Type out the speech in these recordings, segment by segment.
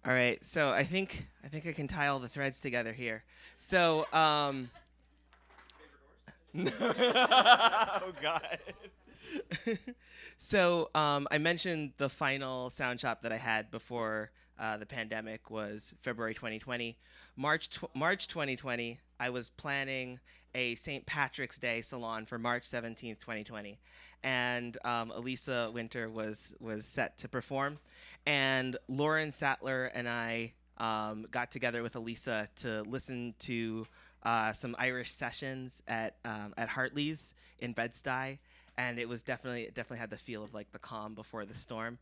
All right, so I think I can tie all the threads together here. So, oh God. So I mentioned the final sound shop that I had before the pandemic was February 2020. March 2020, I was planning a St. Patrick's Day salon for March 17th, 2020, and Elisa Winter was set to perform, and Lauren Sattler and I got together with Elisa to listen to some Irish sessions at Hartley's in Bed-Stuy, and it definitely had the feel of like the calm before the storm.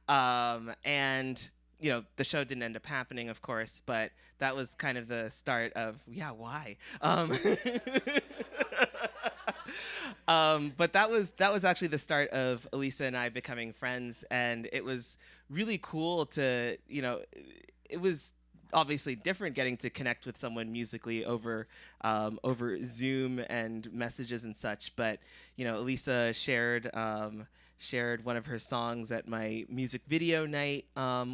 And the show didn't end up happening, of course, but that was kind of the start of yeah, why? But that was actually the start of Elisa and I becoming friends, and it was really cool to it was obviously different getting to connect with someone musically over Zoom and messages and such. But Elisa shared one of her songs at my music video night,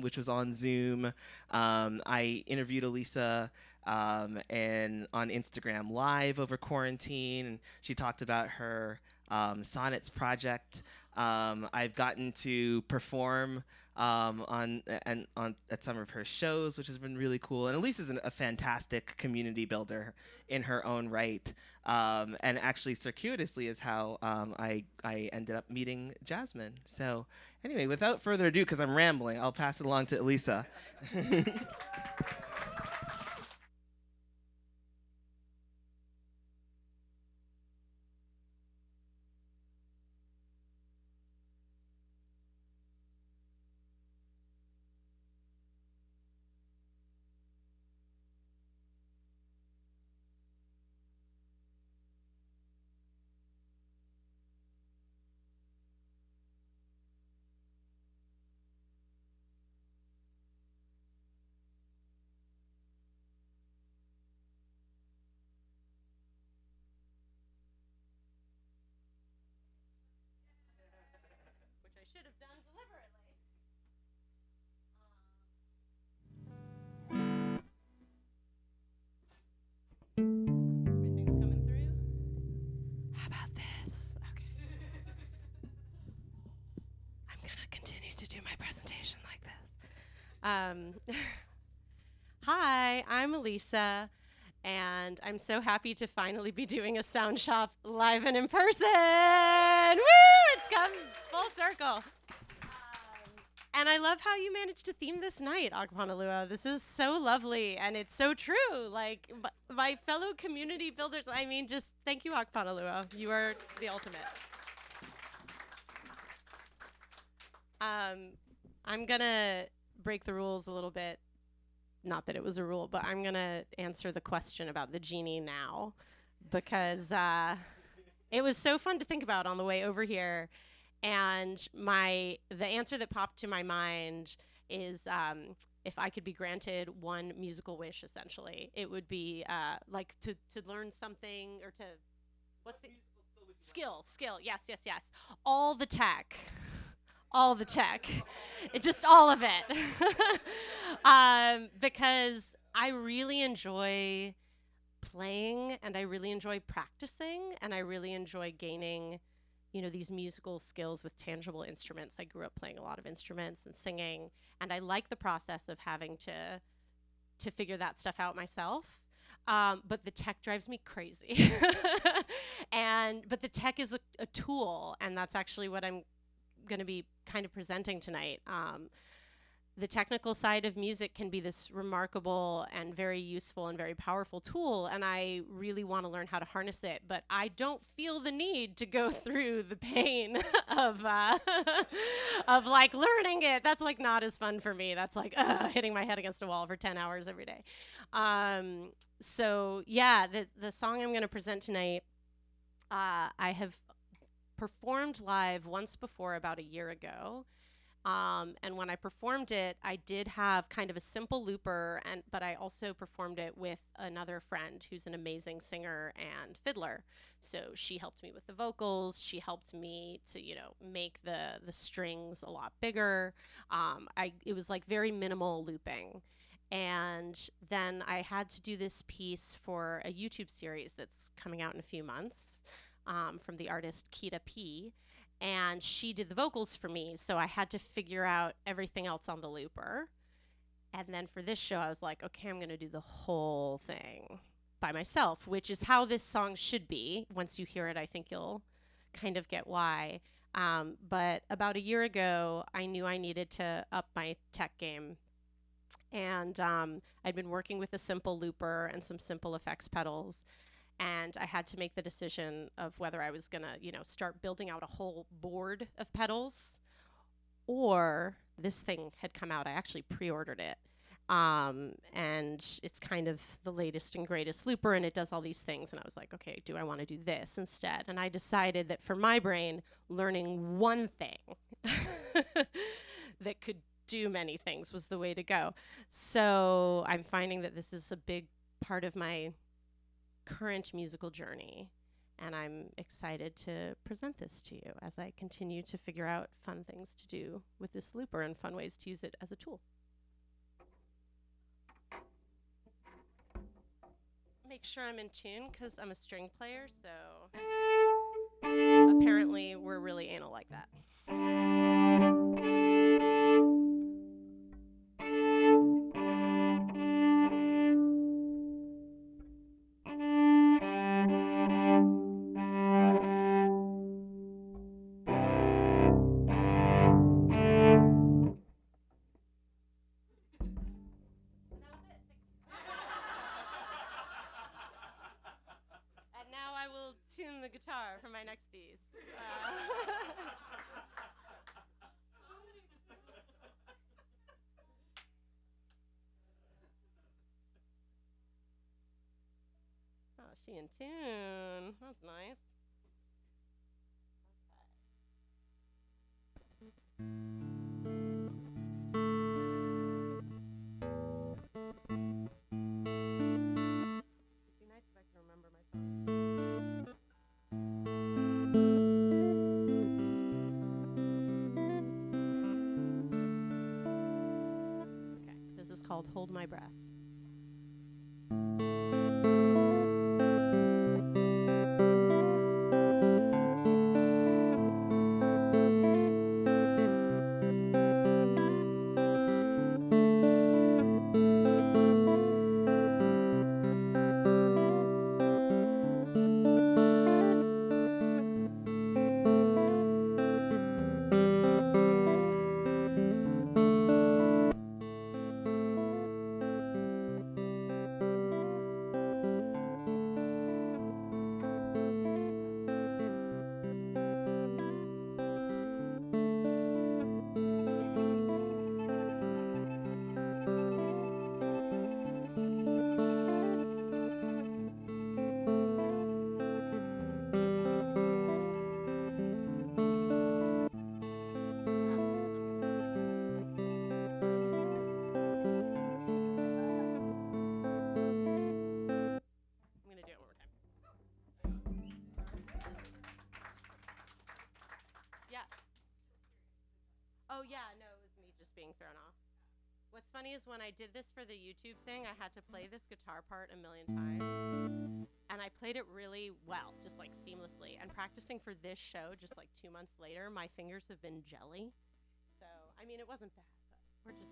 which was on Zoom. I interviewed Elisa and on Instagram Live over quarantine, and she talked about her Sonnets project. I've gotten to perform on at some of her shows, which has been really cool. And Elise is a fantastic community builder in her own right. And actually, circuitously, is how I ended up meeting Jasmine. So anyway, without further ado, because I'm rambling, I'll pass it along to Elisa. Which I should have done deliberately. Everything's coming through. How about this? Okay. I'm gonna continue to do my presentation like this. Hi, I'm Elisa, and I'm so happy to finally be doing a sound shop live and in person. Woo! It's come full circle. And I love how you managed to theme this night, Agpanalua. This is so lovely, and it's so true. Like, my fellow community builders, I mean, just thank you, Agpanalua. You are the ultimate. Um, I'm going to break the rules a little bit. Not that it was a rule, but I'm going to answer the question about the genie now because it was so fun to think about on the way over here. And the answer that popped to my mind is if I could be granted one musical wish, essentially, it would be like to learn something or to what's the skill? Yes, yes, yes. All the tech. All the tech, just all of it, because I really enjoy playing and I really enjoy practicing and I really enjoy gaining these musical skills with tangible instruments. I grew up playing a lot of instruments and singing, and I like the process of having to figure that stuff out myself. But the tech drives me crazy. But the tech is a tool, and that's actually what I'm going to be kind of presenting tonight. The technical side of music can be this remarkable and very useful and very powerful tool, and I really want to learn how to harness it, but I don't feel the need to go through the pain of of like learning it. That's like not as fun for me. That's like hitting my head against a wall for 10 hours every day. So yeah, the song I'm going to present tonight, I have performed live once before about a year ago. And when I performed it, I did have kind of a simple looper, but I also performed it with another friend who's an amazing singer and fiddler. So she helped me with the vocals. She helped me to, make the strings a lot bigger. It was like very minimal looping. And then I had to do this piece for a YouTube series that's coming out in a few months, from the artist Kita P. And she did the vocals for me, so I had to figure out everything else on the looper. And then for this show, I was like, okay, I'm going to do the whole thing by myself, which is how this song should be. Once you hear it, I think you'll kind of get why. But about a year ago, I knew I needed to up my tech game. And I'd been working with a simple looper and some simple effects pedals. And I had to make the decision of whether I was going to, start building out a whole board of pedals, or this thing had come out. I actually pre-ordered it. And it's kind of the latest and greatest looper, and it does all these things. And I was like, okay, do I want to do this instead? And I decided that for my brain, learning one thing that could do many things was the way to go. So I'm finding that this is a big part of my current musical journey, and I'm excited to present this to you as I continue to figure out fun things to do with this looper and fun ways to use it as a tool. Make sure I'm in tune because I'm a string player, so apparently we're really anal like that. Tune the guitar for my next piece. Oh, she in tune. That's nice. It'd be nice if I could remember myself. This is called Hold My Breath. Oh, yeah, no, it was me just being thrown off. What's funny is when I did this for the YouTube thing, I had to play this guitar part a million times. And I played it really well, just like seamlessly. And practicing for this show, just like 2 months later, my fingers have been jelly. So, I mean, it wasn't bad, but we're just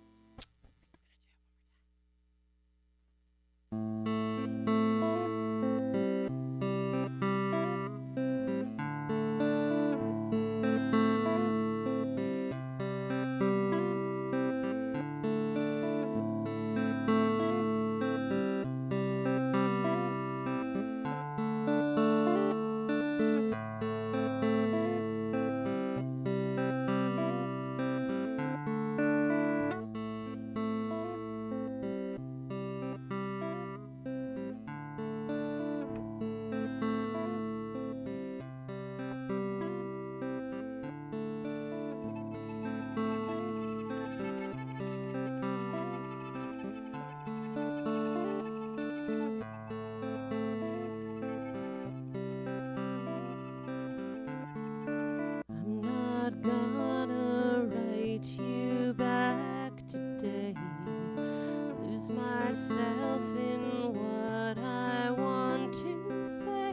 myself in what I want to say.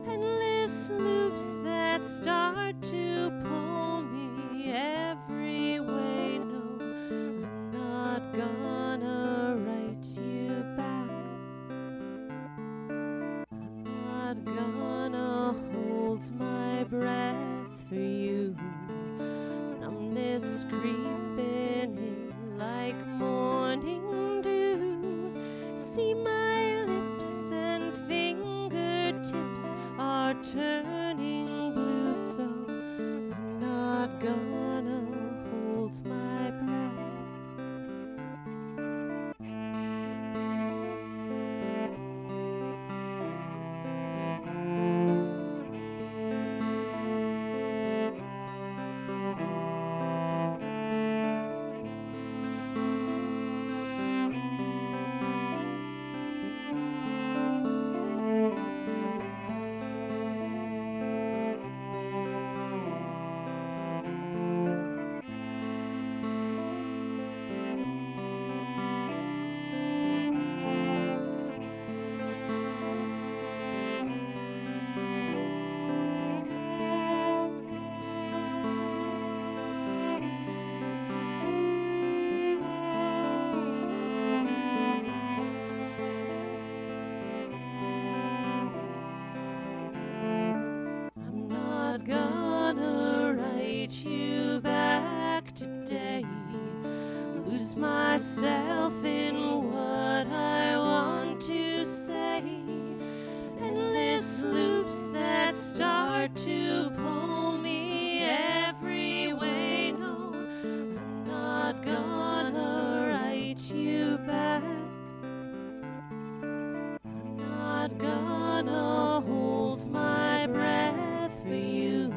Endless loops that start to pull me every way. No, I'm not gonna write you back. I'm not gonna hold my breath for you. Numbness creeping in like morning dew. See, my lips and fingertips are turning blue, so I'm not gonna hold my breath. I'm not gonna write you back today. Lose myself in what I want to say. Endless loops that start to pull me every way. No, I'm not gonna write you back. I'm not gonna hold my breath for you.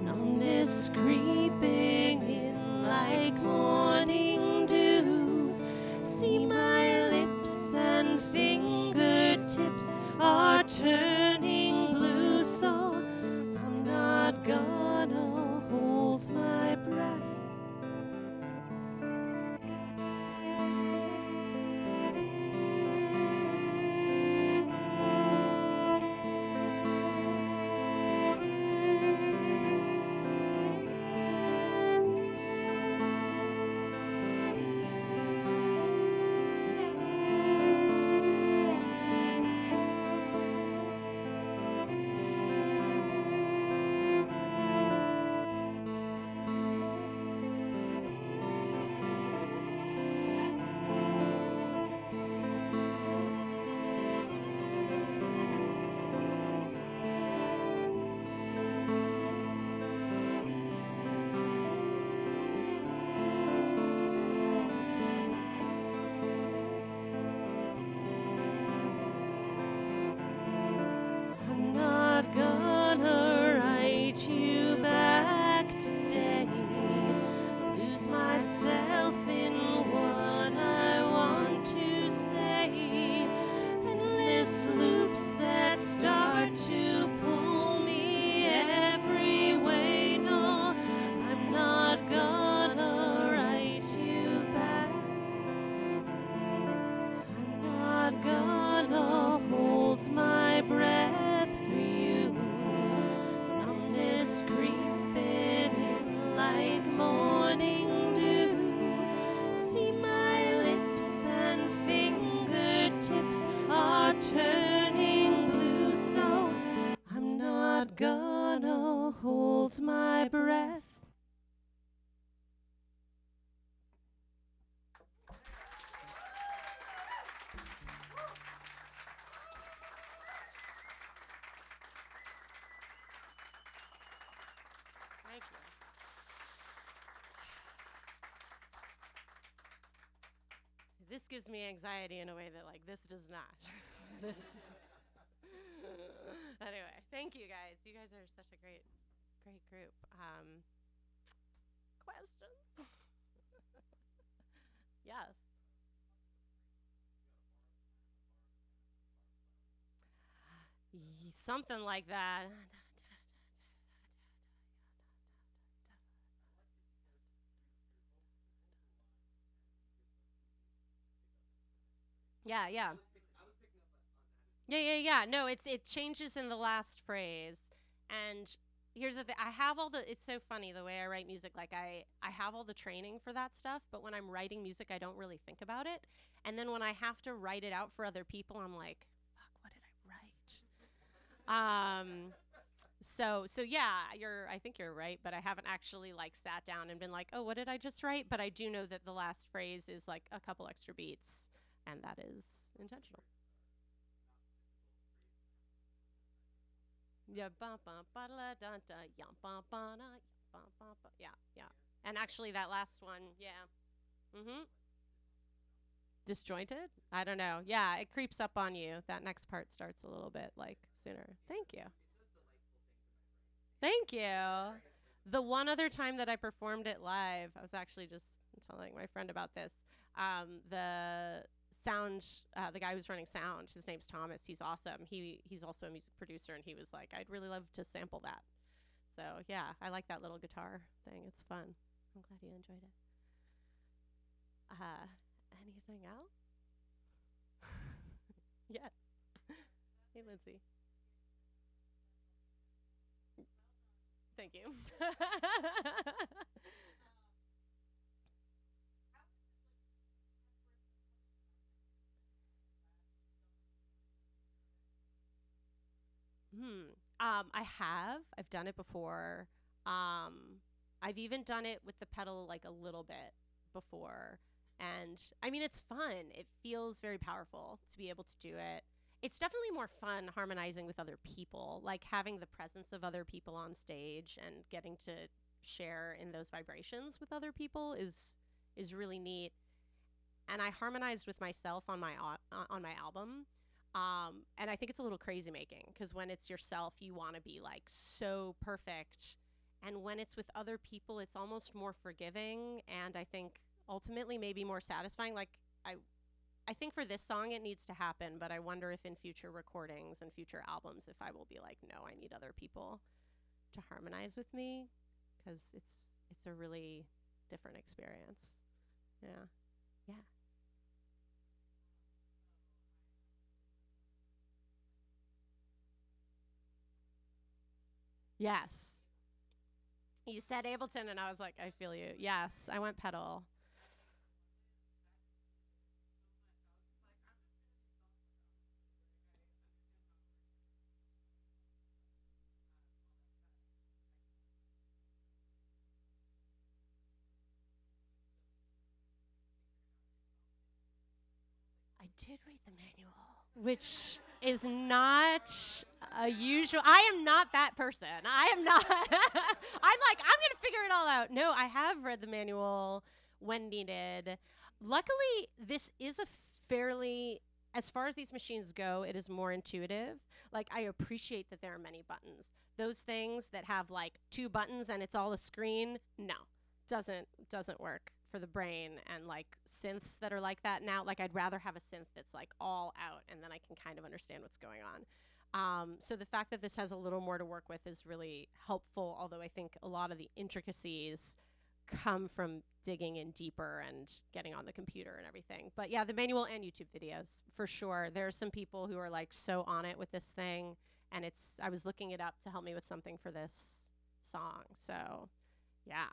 Numbness creeping in like morning dew. See, my lips and fingertips are turning blue, so I'm not gonna hold my breath. I'm not gonna write you back today. Lose myself in what I want to say. Endless loops that start to pull me every way. No, I'm not gonna write you back. I'm not gonna hold my breath for you. Numbness creeping in like morning dew. See, my lips and fingertips are turning blue, so I'm not gonna hold my breath. Thank you. This gives me anxiety in a way that, like, this does not. This anyway, thank you guys. You guys are such a great group. Questions? Yes. Something like that. Yeah, yeah. Yeah, yeah, yeah. No, it changes in the last phrase. And here's the thing. I have all the it's so funny the way I write music. Like I have all the training for that stuff, but when I'm writing music, I don't really think about it. And then when I have to write it out for other people, I'm like, fuck, what did I write? So yeah, I think you're right, but I haven't actually like sat down and been like, "Oh, what did I just write?" But I do know that the last phrase is like a couple extra beats, and that is intentional. Yeah, ba ba ba la da da ya ba ba da ba ba ba. Yeah, yeah. And actually, that last one, yeah. Mhm. Disjointed? I don't know. Yeah, it creeps up on you. That next part starts a little bit like sooner. Thank you. Thank you. The one other time that I performed it live, I was actually just telling my friend about this. The sound, the guy who's running sound, his name's Thomas. He's awesome. He's also a music producer, and he was like, "I'd really love to sample that." So yeah, I like that little guitar thing. It's fun. I'm glad you enjoyed it. Uh, anything else? Yes. Hey, Lindsay. Thank you. Hmm. I have. I've done it before. Um, I've even done it with the pedal like a little bit before. And I mean, it's fun. It feels very powerful to be able to do it. It's definitely more fun harmonizing with other people, like having the presence of other people on stage and getting to share in those vibrations with other people is really neat. And I harmonized with myself on my album. And I think it's a little crazy making because when it's yourself, you want to be like so perfect, and when it's with other people, it's almost more forgiving, and I think ultimately maybe more satisfying. Like I, I think for this song it needs to happen, but I wonder if in future recordings and future albums, if I will be like, no, I need other people to harmonize with me because it's a really different experience. Yeah, yeah. Yes. You said Ableton, and I was like, I feel you. Yes, I went pedal. I did read the manual, which is not a usual. I am not that person. I am not. I'm like, I'm going to figure it all out. No, I have read the manual when needed. Luckily, this is a fairly, as far as these machines go, it is more intuitive. Like, I appreciate that there are many buttons. Those things that have like two buttons and it's all a screen, no, doesn't work for the brain. And like synths that are like that now, like I'd rather have a synth that's like all out and then I can kind of understand what's going on. So the fact that this has a little more to work with is really helpful, although I think a lot of the intricacies come from digging in deeper and getting on the computer and everything. But yeah, the manual and YouTube videos for sure. There are some people who are like so on it with this thing, and it's I was looking it up to help me with something for this song. So yeah,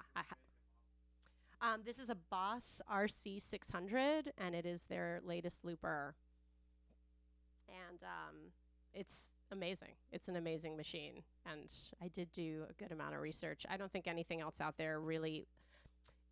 this is a Boss RC 600, and it is their latest looper, and it's amazing. It's an amazing machine, and I did do a good amount of research. I don't think anything else out there really.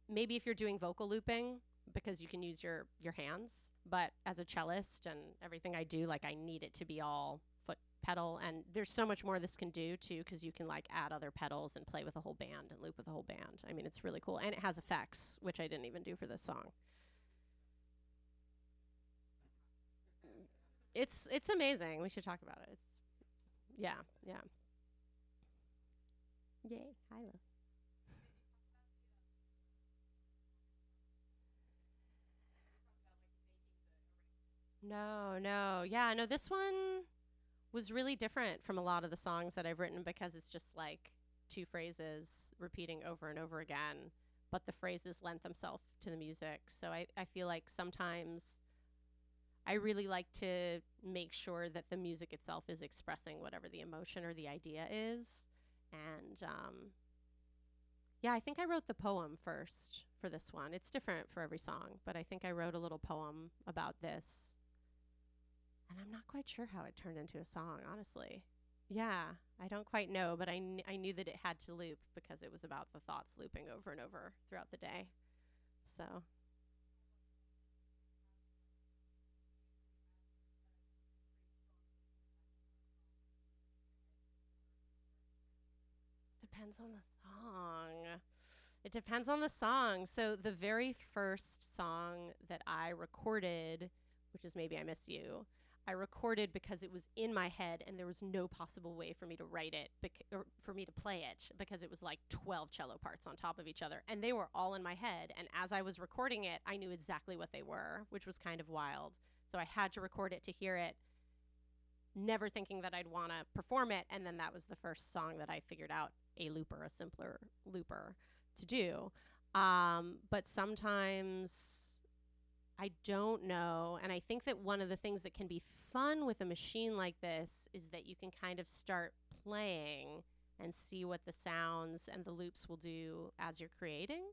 Maybe if you're doing vocal looping, because you can use your hands, but as a cellist and everything I do, like I need it to be all foot pedal, and there's so much more this can do too, because you can like add other pedals and play with a whole band and loop with a whole band. I mean, it's really cool, and it has effects, which I didn't even do for this song. It's amazing. We should talk about it. It's yeah, yeah. Yay, Hilo. No, no. Yeah, no, this one was really different from a lot of the songs that I've written because it's just like two phrases repeating over and over again, but the phrases lent themselves to the music. So I feel like sometimes I really like to make sure that the music itself is expressing whatever the emotion or the idea is. And yeah, I think I wrote the poem first for this one. It's different for every song, but I think I wrote a little poem about this. And I'm not quite sure how it turned into a song, honestly. Yeah, I don't quite know, but I knew that it had to loop because it was about the thoughts looping over and over throughout the day. So depends on the song. It depends on the song. So the very first song that I recorded, which is Maybe I Miss You, I recorded because it was in my head and there was no possible way for me to write it or for me to play it because it was like 12 cello parts on top of each other and they were all in my head. And as I was recording it, I knew exactly what they were, which was kind of wild. So I had to record it to hear it, never thinking that I'd want to perform it. And then that was the first song that I figured out a looper, a simpler looper to do. But sometimes I don't know. And I think that one of the things that can be fun with a machine like this is that you can kind of start playing and see what the sounds and the loops will do as you're creating.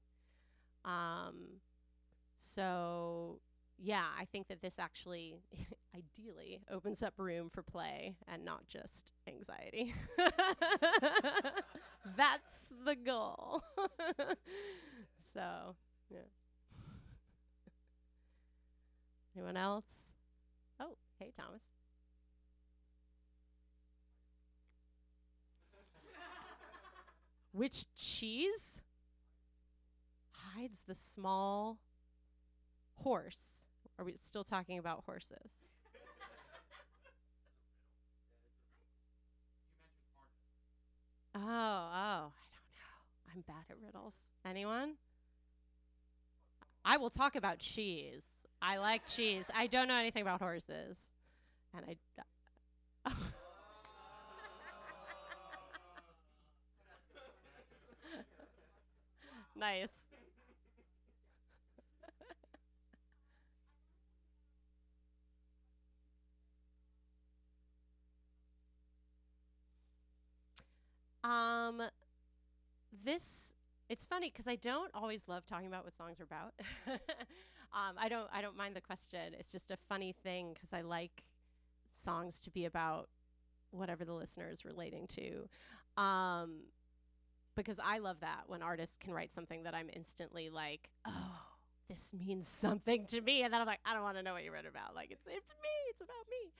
So yeah, I think that this actually ideally opens up room for play and not just anxiety. That's the goal. So, yeah. Anyone else? Oh, hey, Thomas. Which cheese hides the small horse? Are we still talking about horses? Oh, I don't know. I'm bad at riddles. Anyone? I will talk about cheese. I like cheese. I don't know anything about horses. And I. Nice. Um, this it's funny because I don't always love talking about what songs are about. I don't mind the question. It's just a funny thing because I like songs to be about whatever the listener is relating to. Um, because I love that when artists can write something that I'm instantly like, oh, this means something to me, and then I'm like, I don't want to know what you wrote about. Like it's me, it's about me.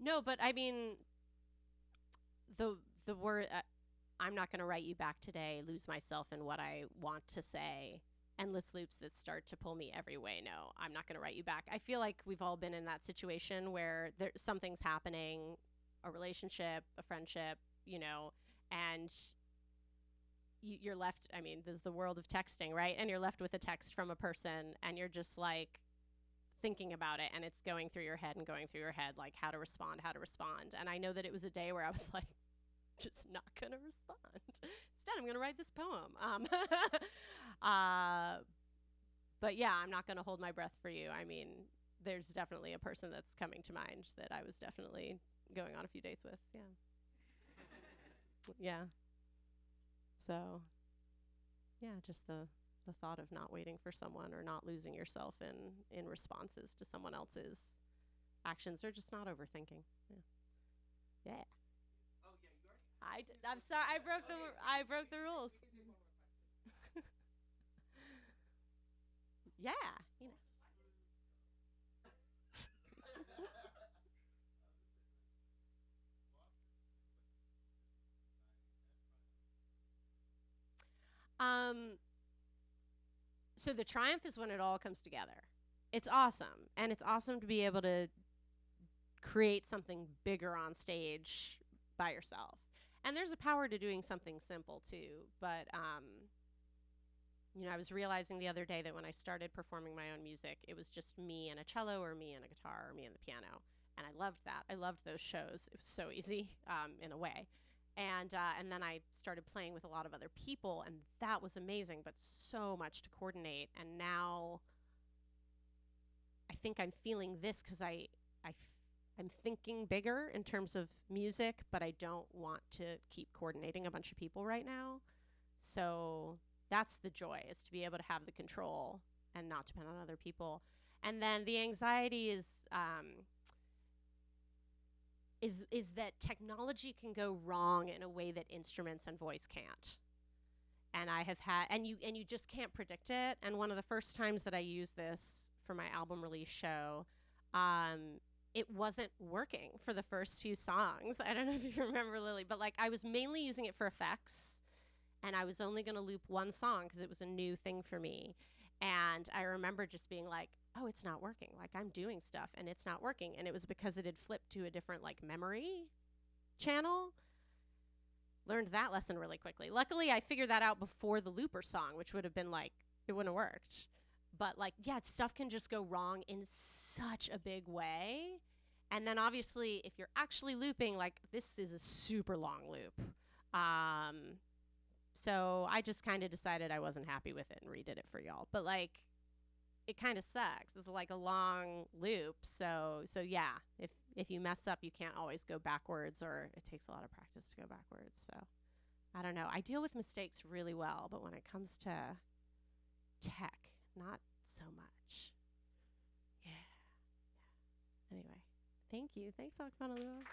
No, but I mean the word. I'm not going to write you back today, lose myself in what I want to say, endless loops that start to pull me every way. No, I'm not going to write you back. I feel like we've all been in that situation where something's happening, a relationship, a friendship, and you're left. I mean, there's the world of texting, right? And you're left with a text from a person, and you're just like thinking about it, and it's going through your head and going through your head, like how to respond. And I know that it was a day where I was like, just not gonna respond. Instead, I'm gonna write this poem. But yeah, I'm not gonna hold my breath for you. I mean, there's definitely a person that's coming to mind that I was definitely going on a few dates with. Yeah. Yeah. So, yeah, just the thought of not waiting for someone or not losing yourself in responses to someone else's actions or just not overthinking. Yeah. Yeah. I'm sorry. I broke the rules. Yeah, you know. So the triumph is when it all comes together. It's awesome, and it's awesome to be able to create something bigger on stage by yourself. And there's a power to doing something simple too, but I was realizing the other day that when I started performing my own music, it was just me and a cello or me and a guitar or me and the piano. And I loved that. I loved those shows. It was so easy in a way. And then I started playing with a lot of other people, and that was amazing, but so much to coordinate. And now I think I'm feeling this because I'm thinking bigger in terms of music, but I don't want to keep coordinating a bunch of people right now. So that's the joy, is to be able to have the control and not depend on other people. And then the anxiety is that technology can go wrong in a way that instruments and voice can't. And I have had, and you just can't predict it. And one of the first times that I used this for my album release show, it wasn't working for the first few songs. I don't know if you remember, Lily, but like I was mainly using it for effects, and I was only going to loop one song because it was a new thing for me. And I remember just being like, oh, it's not working. Like I'm doing stuff and it's not working. And it was because it had flipped to a different like memory channel. Learned that lesson really quickly. Luckily, I figured that out before the looper song, which would have been like, it wouldn't have worked. But like, yeah, stuff can just go wrong in such a big way. And then obviously, if you're actually looping, like this is a super long loop. So I just kind of decided I wasn't happy with it and redid it for y'all. But like, it kind of sucks. It's like a long loop. So yeah, if you mess up, you can't always go backwards, or it takes a lot of practice to go backwards. So I don't know. I deal with mistakes really well, but when it comes to tech, not so much. Yeah. Anyway, thank you. Thanks, Akvanalua.